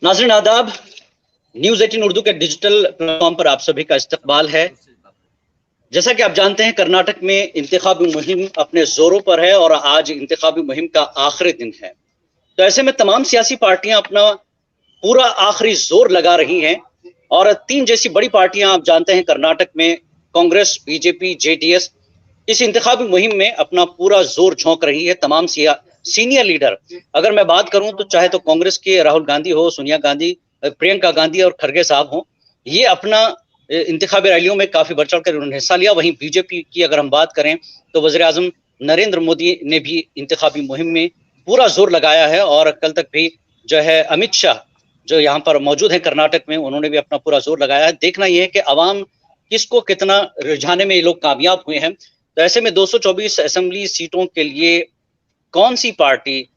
नाज़रीन आदाब, न्यूज़ 18 उर्दू के डिजिटल प्लेटफॉर्म पर आप सभी का इस्तकबाल है। जैसा कि आप जानते हैं, कर्नाटक में इंतखाबी मुहिम अपने ज़ोरों पर है और आज इंतखाबी मुहिम का आखिरी दिन है। तो ऐसे में तमाम सियासी पार्टियां अपना पूरा आखिरी ज़ोर लगा रही हैं और 3 जैसी बड़ी पार्टियां आप जानते हैं कर्नाटक में कांग्रेस, बीजेपी, जेडीएस इस इंतखाबी मुहिम में अपना पूरा ज़ोर झोंक रही है। तमाम सीनियर लीडर, अगर मैं बात करूं तो चाहे तो कांग्रेस के राहुल गांधी हो, सोनिया गांधी, प्रियंका गांधी और खड़गे साहब हो, ये अपना इंतखाबी रैलियों में काफी बढ़ चढ़ कर उन्होंने हिस्सा लिया। वहीं बीजेपी की अगर हम बात करें तो वज़ीर आज़म नरेंद्र मोदी ने भी इंतखाबी मुहिम में पूरा जोर लगाया है और कल तक भी जो है अमित शाह जो यहाँ पर मौजूद है कर्नाटक में, उन्होंने भी अपना पूरा जोर लगाया है। देखना यह है कि अवाम किसको कितना रिझाने में ये लोग कामयाब हुए हैं। तो ऐसे में 224 असेंबली सीटों के लिए कौन सी पार्टी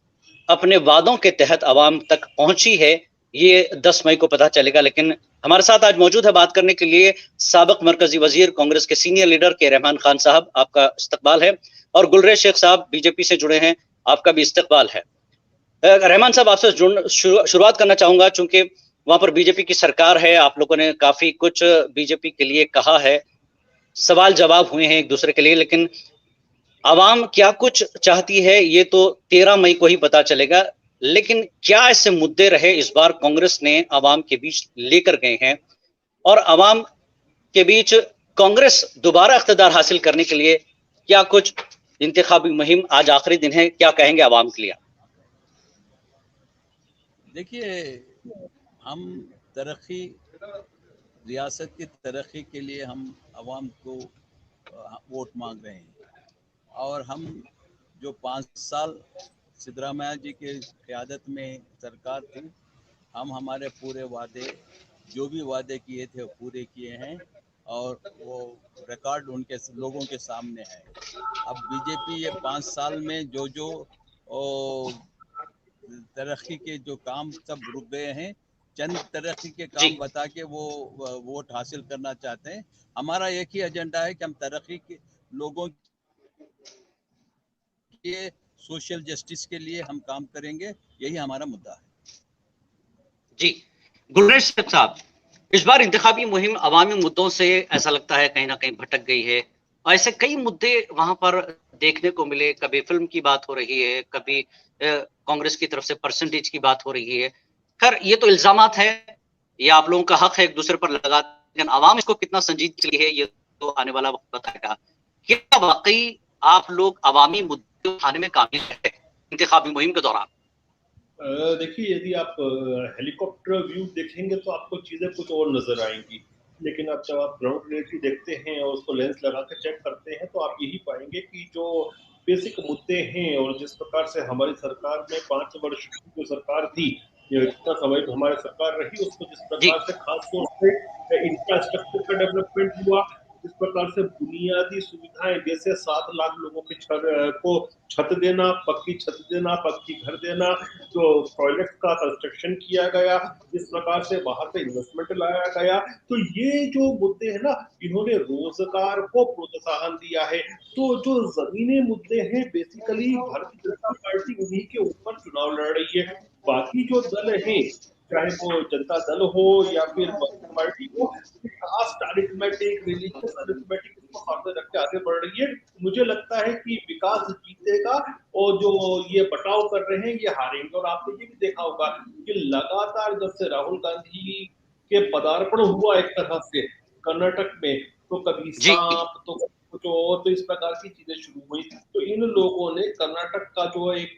अपने वादों के तहत अवाम तक पहुंची है, ये 10 मई को पता चलेगा। लेकिन हमारे साथ आज मौजूद है बात करने के लिए साबिक मरकजी वजीर, कांग्रेस के सीनियर लीडर के रहमान खान साहब, आपका इस्तकबाल है। और गुलरेज शेख साहब बीजेपी से जुड़े हैं, आपका भी इस्तकबाल है। रहमान साहब, आपसे शुरुआत करना चाहूंगा, चूंकि वहां पर बीजेपी की सरकार है, आप लोगों ने काफी कुछ बीजेपी के लिए कहा है, सवाल जवाब हुए हैं एक दूसरे के लिए, लेकिन आवाम क्या कुछ चाहती है ये तो 13 मई को ही पता चलेगा। लेकिन क्या ऐसे मुद्दे रहे इस बार कांग्रेस ने आवाम के बीच लेकर गए हैं और आवाम के बीच कांग्रेस दोबारा इख्तिदार हासिल करने के लिए क्या कुछ इंतखाबी मुहिम, आज आखिरी दिन है, क्या कहेंगे आवाम के लिए? देखिए, हम तरक्की, रियासत की तरक्की के लिए हम आवाम को वोट मांग रहे हैं। और हम जो 5 साल सिद्धरामैया जी के क़यादत में सरकार थी, हम हमारे पूरे वादे, जो भी वादे किए थे वो पूरे किए हैं और वो रिकॉर्ड उनके लोगों के सामने है। अब बीजेपी ये 5 साल में जो जो तरक्की के जो काम सब रुक गए हैं, चंद तरक्की के जी काम बता के वो वोट हासिल करना चाहते हैं। हमारा एक ही एजेंडा है कि हम तरक्की के लोगों के सोशल जस्टिस के लिए हम काम करेंगे, यही हमारा मुद्दा है। जी, गुलरेज साहब, इस बार इंतखाबी मुहिम अवामी मुद्दों से ऐसा लगता है कहीं ना कहीं भटक गई है और ऐसे कई मुद्दे वहां पर देखने को मिले। कभी फिल्म की बात हो रही है, कभी कांग्रेस की तरफ से परसेंटेज की बात हो रही है। खैर, ये तो इल्जामात है, ये आप लोगों का हक है एक दूसरे पर लगा, लेकिन अवाम इसको कितना संजीदगी है ये तो आने वाला वक्त बताएगा। क्या वाकई आप लोग अवामी मुद्दे उठाने में कामयाब है इंतखाबी मुहिम के दौरान? देखिए, यदि आप हेलीकॉप्टर व्यू देखेंगे तो आपको चीजें कुछ और नजर आएंगी, लेकिन अब जब आप ग्राउंड रियलिटी देखते हैं और उसको लेंस लगा कर चेक करते हैं तो आप यही पाएंगे कि जो बेसिक मुद्दे हैं और जिस प्रकार से हमारी सरकार में 5 वर्ष की जो सरकार थी, जितना समय तो हमारी सरकार रही, उसको जिस जी प्रकार से खास तौर से इंफ्रास्ट्रक्चर का डेवलपमेंट हुआ, जिस प्रकार से बुनियादी सुविधाएं जैसे 7 लाख लोगों के को छत देना, पक्की छत देना, पक्की घर देना, जो टॉयलेट्स का कंस्ट्रक्शन किया गया, जिस प्रकार से बाहर से इन्वेस्टमेंट लाया गया, तो ये जो मुद्दे हैं ना, इन्होंने रोजगार को प्रोत्साहन दिया है। तो जो जमीनी मुद्दे हैं, बेसिकली भारतीय जनता पार्टी उन्हीं के ऊपर चुनाव लड़ रही है। बाकी जो दल हैं, चाहे वो जनता दल हो या फिर पार्टी हो, कास्ट अरिथमेटिक, रिलीजियस अरिथमेटिक इसको सामने रख के आगे बढ़ रही है। मुझे लगता है कि विकास जीतेगा और जो ये बटाव कर रहे हैं ये हारेंगे। और आपने ये भी देखा होगा कि लगातार जब से राहुल गांधी के पदार्पण हुआ एक तरह से कर्नाटक में, तो कभी जी सांप तो कुछ और, तो इस प्रकार की चीजें शुरू हुई। तो इन लोगों ने कर्नाटक का जो एक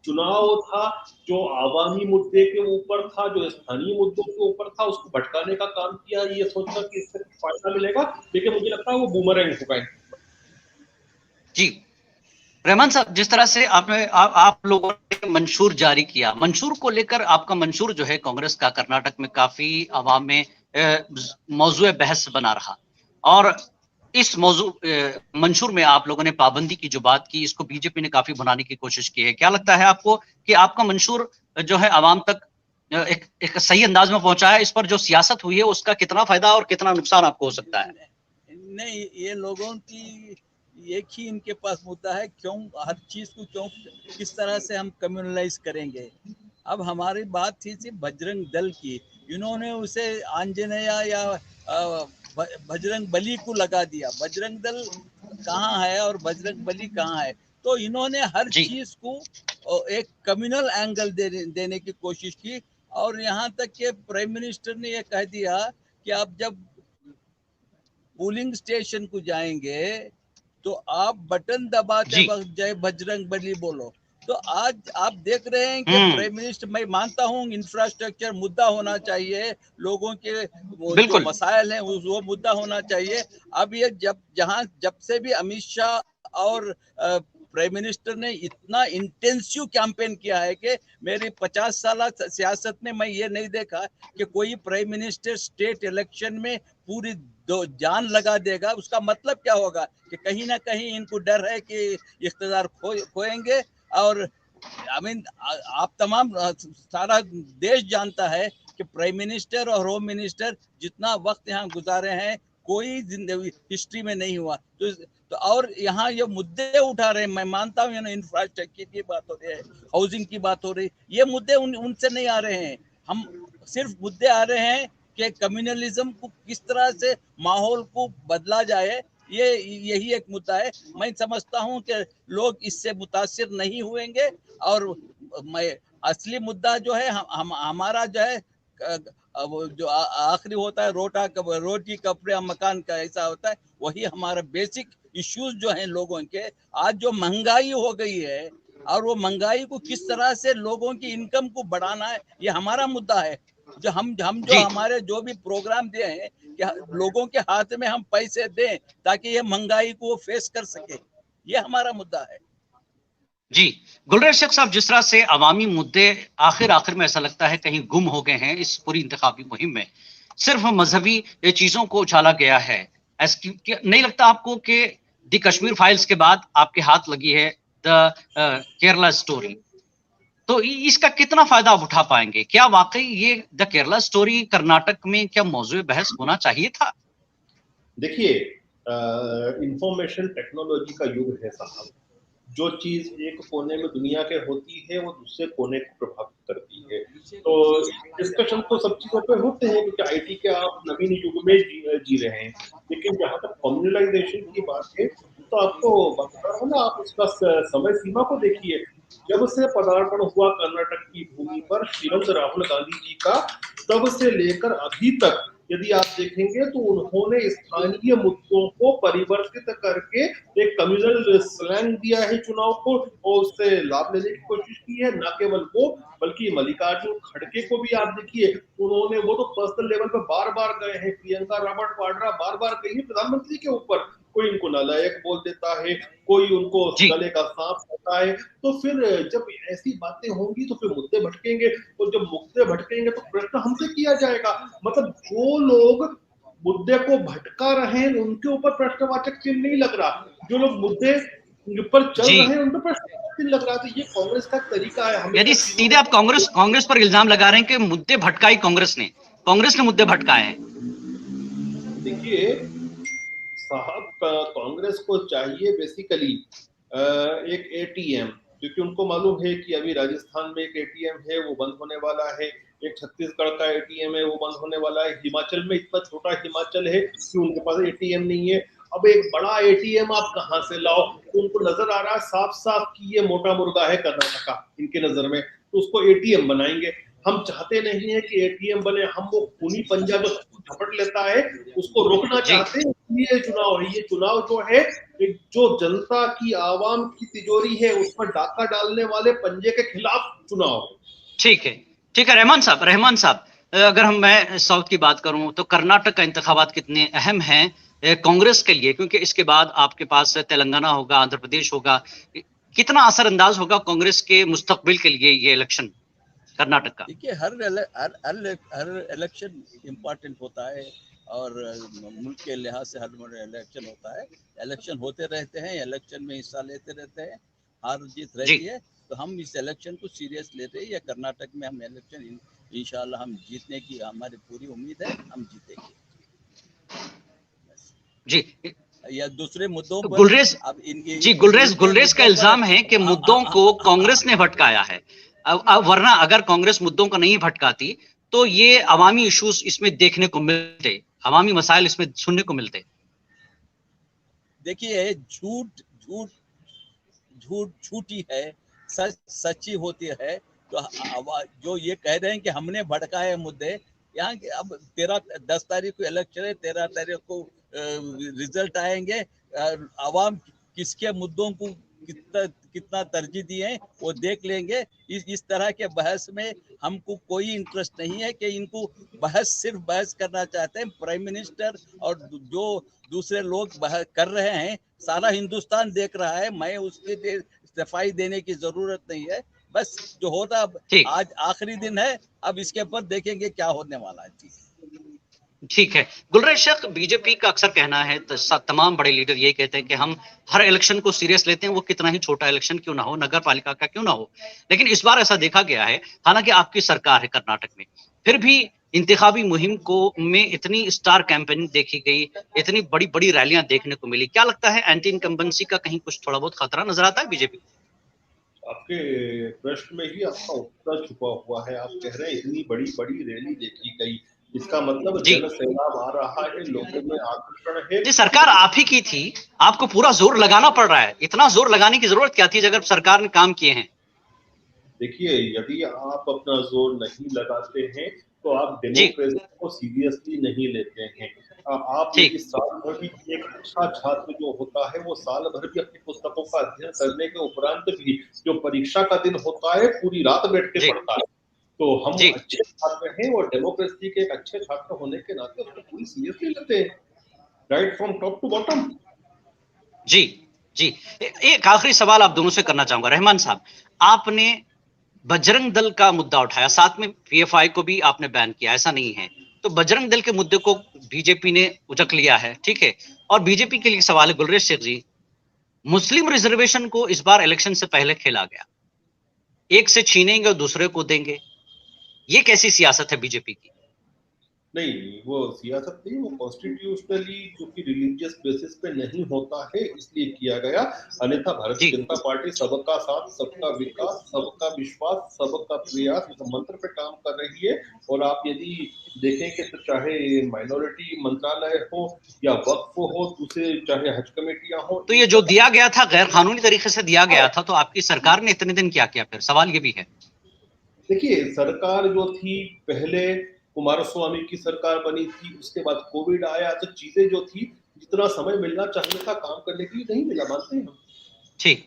चुनाव था, जो आवामी मुद्दे के ऊपर था, जो स्थानीय मुद्दों के ऊपर था, उसको भटकाने का काम किया, ये सोचकर कि इससे फायदा मिलेगा, लेकिन मुझे लगता है वो बूमरैंग होगा। जी, रहमान साहब, जिस तरह से आप लोगों ने मंशूर जारी किया, मंशूर को लेकर आपका मंशूर जो है कांग्रेस का कर्नाटक में काफी आवाम में मौजूए बहस बना रहा और इस मंशूर में आप लोगों ने पाबंदी की जो बात की, इसको बीजेपी ने काफी बनाने की कोशिश की है। क्या लगता है आपको कि आपका मंशूर जो है आवाम तक एक सही अंदाज में पहुंचा है? इस पर जो सियासत हुई है उसका कितना फायदा और कितना नुकसान आपको हो सकता है? नहीं, ये लोगों की एक ही इनके पास मुद्दा है, क्यों हर चीज को, क्यों किस तरह से हम कम्युनलाइज करेंगे। अब हमारी बात थी सिर्फ बजरंग दल की, इन्होंने उसे आंजनेया या बजरंग बली को लगा दिया। बजरंग दल कहाँ है और बजरंग बली कहाँ है? तो इन्होंने हर जी चीज को एक कम्युनल एंगल देने की कोशिश की, और यहाँ तक कि प्राइम मिनिस्टर ने ये कह दिया कि आप जब पोलिंग स्टेशन को जाएंगे तो आप बटन दबाते जी वक्त जय बजरंग बली बोलो। तो आज आप देख रहे हैं कि प्राइम मिनिस्टर, मैं मानता हूँ इंफ्रास्ट्रक्चर मुद्दा होना चाहिए, लोगों के वो जो बिल्कुल मसाइल हैं वो मुद्दा होना चाहिए। अब ये जब से भी अमित शाह और प्राइम मिनिस्टर ने इतना इंटेंसिव कैंपेन किया है कि मेरी 50 साल सियासत में मैं ये नहीं देखा कि कोई प्राइम मिनिस्टर स्टेट इलेक्शन में पूरी जान लगा देगा। उसका मतलब क्या होगा कि कहीं ना कहीं इनको डर है कि इख्तियार खोएंगे। और आप तमाम सारा देश जानता है कि प्राइम मिनिस्टर और होम मिनिस्टर जितना वक्त यहाँ गुजारे हैं कोई जिंदगी हिस्ट्री में नहीं हुआ। तो और यहाँ ये मुद्दे उठा रहे हैं, मैं मानता हूँ इंफ्रास्ट्रक्चर की बात हो रही है, हाउसिंग की बात हो रही है, ये मुद्दे उनसे नहीं आ रहे हैं। हम सिर्फ मुद्दे आ रहे हैं कि कम्युनलिज्म को किस तरह से माहौल को बदला जाए, यही एक मुद्दा है। मैं समझता हूं कि लोग इससे मुतासिर नहीं हुएंगे, और मैं असली मुद्दा जो है हमारा जो है वो जो आखिरी होता है रोटी कपड़े मकान का ऐसा होता है, वही हमारा बेसिक इश्यूज जो हैं लोगों के। आज जो महंगाई हो गई है और वो महंगाई को किस तरह से लोगों की इनकम को बढ़ाना है, ये हमारा मुद्दा है। जो हम जो हमारे जो भी प्रोग्राम दिए हैं कि लोगों के हाथ में हम पैसे दें ताकि ये महंगाई को फेस कर सके, ये हमारा मुद्दा है। जी गुलरेज शेख साहब, जिस तरह से अवामी मुद्दे आखिर में ऐसा लगता है कहीं गुम हो गए हैं इस पूरी इंतखाबी मुहिम में, सिर्फ मजहबी चीजों को उछाला गया है। नहीं लगता आपको कि द कश्मीर फाइल्स के बाद आपके हाथ लगी है द केरला स्टोरी, तो इसका कितना फायदा आप उठा पाएंगे? क्या वाकई ये द केरला स्टोरी कर्नाटक में क्या मौजूद बहस होना चाहिए था? देखिए, इंफॉर्मेशन टेक्नोलॉजी का युग है साहब। जो चीज एक कोने में दुनिया के होती है वो दूसरे कोने को प्रभावित करती है। तो डिस्कशन तो सब चीजों पे होते हैं क्योंकि आईटी के आप नवीन युग में जी रहे हैं, लेकिन जहां तक कम्युनलाइजेशन की बात है तो आपको बता रहा हूँ ना, आप उसका समय सीमा को देखिए। जब से पदार्पण हुआ कर्नाटक की भूमि पर श्रीमंत राहुल गांधी जी का, तब से लेकर अभी तक यदि आप देखेंगे तो उन्होंने स्थानीय मुद्दों को परिवर्तित करके एक कम्युनल स्लैंग दिया है चुनाव को, और उससे लाभ लेने की कोशिश की है। न केवल वो, बल्कि मल्लिकार्जुन खड़गे को भी आप देखिए, उन्होंने वो तो पर्सनल लेवल पे बार बार गए हैं। प्रियंका रॉबर्ट वाड्रा बार बार गई है प्रधानमंत्री के ऊपर, कोई इनको नालायक बोल देता है, कोई उनको गले का सांप कहता है। तो फिर जब ऐसी बातें होंगी तो फिर मुद्दे भटकेंगे, और जब मुद्दे भटकेंगे तो प्रश्न हमसे किया जाएगा। मतलब जो लोग मुद्दे को भटका रहे हैं उनके ऊपर प्रश्नवाचक चिन्ह नहीं लग रहा, जो लोग मुद्दे पर चल रहे हैं उन पर प्रश्नवाचक चिन्ह लग रहा। तो ये कांग्रेस का तरीका है। यदि सीधे आप कांग्रेस पर इल्जाम लगा रहे हैं कि मुद्दे भटकाई कांग्रेस ने मुद्दे भटकाए हैं। देखिए साहब, कांग्रेस को चाहिए बेसिकली एक एटीएम, क्योंकि उनको मालूम है कि अभी राजस्थान में एक एटीएम है वो बंद होने वाला है, एक छत्तीसगढ़ का एटीएम है वो बंद होने वाला है, हिमाचल में इतना छोटा हिमाचल है कि उनके पास एटीएम नहीं है। अब एक बड़ा एटीएम आप कहां से लाओ? उनको नजर आ रहा है साफ साफ कि ये मोटा मुर्गा है कर्नाटका इनके नजर में, तो उसको एटीएम बनाएंगे। हम चाहते नहीं है कि एटीएम बने, हम वो खूनी पंजा जो झपट लेता है उसको रोकना चाहते हैं। ये चुनाव है, ये चुनाव जो है जो जनता की आवाम की तिजोरी है उस पर डाका डालने वाले पंजे के खिलाफ चुनाव है। ठीक है रहमान साहब, अगर मैं साउथ की बात करूं तो कर्नाटक का इंतखाबात कितने अहम हैं कांग्रेस के लिए, क्योंकि इसके बाद आपके पास तेलंगाना होगा, आंध्र प्रदेश होगा, कितना असरअंदाज होगा कांग्रेस के मुस्तकबिल के लिए ये इलेक्शन कर्नाटक का? देखिए, हर इलेक्शन इम्पोर्टेंट होता है और मुल्क के लिहाज से हर इलेक्शन होता है। इलेक्शन होते रहते हैं, इलेक्शन में हिस्सा लेते रहते हैं, हार जीत रहती है। तो हम इस इलेक्शन को सीरियस लेते हैं। या कर्नाटक में हम इलेक्शन इंशाल्लाह हम जीतने की हमारी पूरी उम्मीद है, हम जीतेंगे। जी, या दूसरे मुद्दों पर गुलरेज का इल्जाम है कि मुद्दों को कांग्रेस ने भटकाया है। वरना अगर कांग्रेस मुद्दों को नहीं भटकाती तो ये अवामी इश्यूज इसमें देखने को मिलते, अवामी मसाइल इसमें सुनने को मिलते। देखिए, झूठ झूठ झूठ झूठी है, सच सच्ची होती है। तो जो ये कह रहे हैं कि हमने भड़काए मुद्दे, यहाँ के अब 10 तारीख को इलेक्शन है, 13 तारीख को रिजल्ट आएंगे। आवाम किसके मुद्दों को कितना तरजीह दिए हैं वो देख लेंगे। इस तरह के बहस में हमको कोई इंटरेस्ट नहीं है कि इनको सिर्फ बहस करना चाहते हैं। प्राइम मिनिस्टर और जो दूसरे लोग बहस कर रहे हैं, सारा हिंदुस्तान देख रहा है। मैं उसके सफाई देने की जरूरत नहीं है। बस जो होता, आज आखिरी दिन है, अब इसके ऊपर देखेंगे क्या होने वाला है। ठीक है। गुलरेज शेख, बीजेपी का अक्सर कहना है, तमाम बड़े लीडर ये कहते हैं कि हम हर इलेक्शन को सीरियस लेते हैं, वो कितना ही छोटा इलेक्शन क्यों ना हो, नगर पालिका का क्यों ना हो। लेकिन इस बार ऐसा देखा गया है, हालांकि आपकी सरकार है कर्नाटक में, फिर भी इंतखाबी मुहिम को में इतनी स्टार कैंपेनिंग देखी गई, इतनी बड़ी बड़ी रैलियां देखने को मिली। क्या लगता है, एंटी इनकम्बेंसी का कहीं कुछ थोड़ा बहुत खतरा नजर आता है बीजेपी? आपके प्रश्न में ही आपका उत्तर छुपा हुआ है। आप कह रहे हैं इतनी बड़ी बड़ी रैली देखी गई, इसका मतलब जन सैलाब आ रहा है, लोगों में आकर्षण है। जी, सरकार आप ही की थी, आपको पूरा जोर लगाना पड़ रहा है। इतना जोर लगाने की जरूरत क्या थी अगर सरकार ने काम किए हैं? देखिए, यदि आप अपना जोर नहीं लगाते हैं तो आप डेमोक्रेसी को सीरियसली नहीं लेते हैं। आप इस साल भर भी एक अच्छा छात्र जो होता है वो साल भर भी अपनी पुस्तकों का अध्ययन करने के उपरांत भी जो परीक्षा का दिन होता है पूरी रात बैठ के पढ़ता है। तो हम अच्छे छात्र हैं और डेमोक्रेसी के एक अच्छे छात्र होने के नाते उसको पूरी सीरियसली लेते हैं, right from top to bottom. जी जी, एक आखिरी सवाल आप दोनों से करना चाहूंगा। रहमान साहब, आपने बजरंग दल का मुद्दा उठाया, साथ में पीएफआई को भी आपने बैन किया, ऐसा नहीं है। तो बजरंग दल के मुद्दे को बीजेपी ने उचक लिया है, ठीक है। और बीजेपी के लिए सवाल है गुलरेज शेख जी, मुस्लिम रिजर्वेशन को इस बार इलेक्शन से पहले खेला गया, एक से छीनेंगे और दूसरे को देंगे, ये कैसी सियासत है बीजेपी की? नहीं, वो सियासत नहीं, वो कॉन्स्टिट्यूशनली क्योंकि रिलीजियस बेसिस पे नहीं होता है इसलिए किया गया। अन्यथा भारतीय जनता पार्टी सबका साथ, सबका विकास, सबका विश्वास, सबका प्रयास इस मंत्र पे काम कर रही है। और आप यदि देखेंगे तो चाहे माइनॉरिटी मंत्रालय हो या वक्फ हो, दूसरे चाहे हज कमेटियां हो, तो ये जो दिया गया था गैर कानूनी तरीके से दिया गया था, तो आपकी सरकार ने इतने दिन क्या किया? फिर सवाल ये भी है। देखिए, सरकार जो थी पहले कुमारस्वामी की सरकार बनी थी, उसके बाद कोविड आया, तो चीजें जो थी जितना समय मिलना चाहिए था काम करने के लिए नहीं मिला, मानते हैं हम। ठीक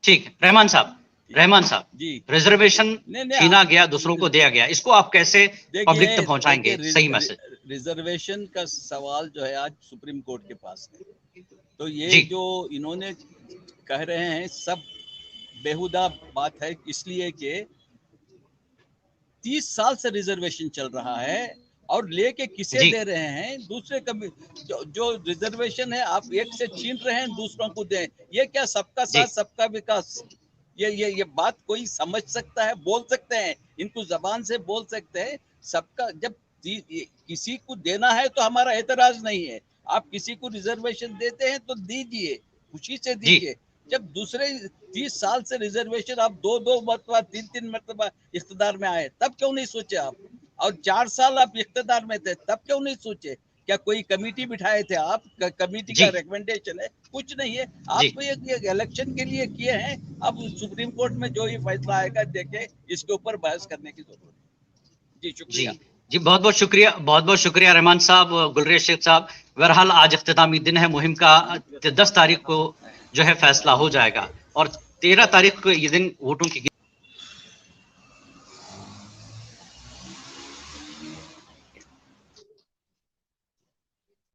ठीक। रहमान साहब जी, रिजर्वेशन छीना गया, दूसरों को दिया गया, इसको आप कैसे पब्लिक तक पहुंचाएंगे सही मैसेज? रिजर्वेशन का सवाल जो है आज सुप्रीम कोर्ट के पास है। तो ये जो इन्होंने कह रहे हैं सब बेहुदा बात है, इसलिए कि 30 साल से रिजर्वेशन चल रहा है और लेके किसे दे रहे हैं? दूसरे जो रिजर्वेशन है आप एक से छीन रहे हैं, दूसरों को दें। ये क्या सबका साथ सबका विकास? ये बात कोई समझ सकता है? बोल सकते हैं, इनको जबान से बोल सकते हैं। सबका जब किसी को देना है तो हमारा एतराज नहीं है। आप किसी को रिजर्वेशन देते हैं तो दीजिए, खुशी से दीजिए। जब दूसरे 30 साल से रिजर्वेशन आप 2-2 मरतबा 3-3 मरतबा इख्तिदार में आए, तब क्यों नहीं सोचे आप? और 4 साल आप इख्तिदार में थे, तब क्यों नहीं सोचे? क्या कोई कमेटी बिठाए थे आप? कमेटी का रिकमेंडेशन है? कुछ नहीं है। आप ये इलेक्शन के लिए किए हैं। अब सुप्रीम कोर्ट में जो ही फैसला आएगा देखे, इसके ऊपर बहस करने की जरूरत है। जी शुक्रिया। जी बहुत बहुत शुक्रिया रहमान साहब, गुलरेज शेख साहब। बहरहाल आज इख्तितामी दिन है मुहिम का, 10 तारीख को जो है फैसला हो जाएगा और 13 तारीख को ये दिन वोटों की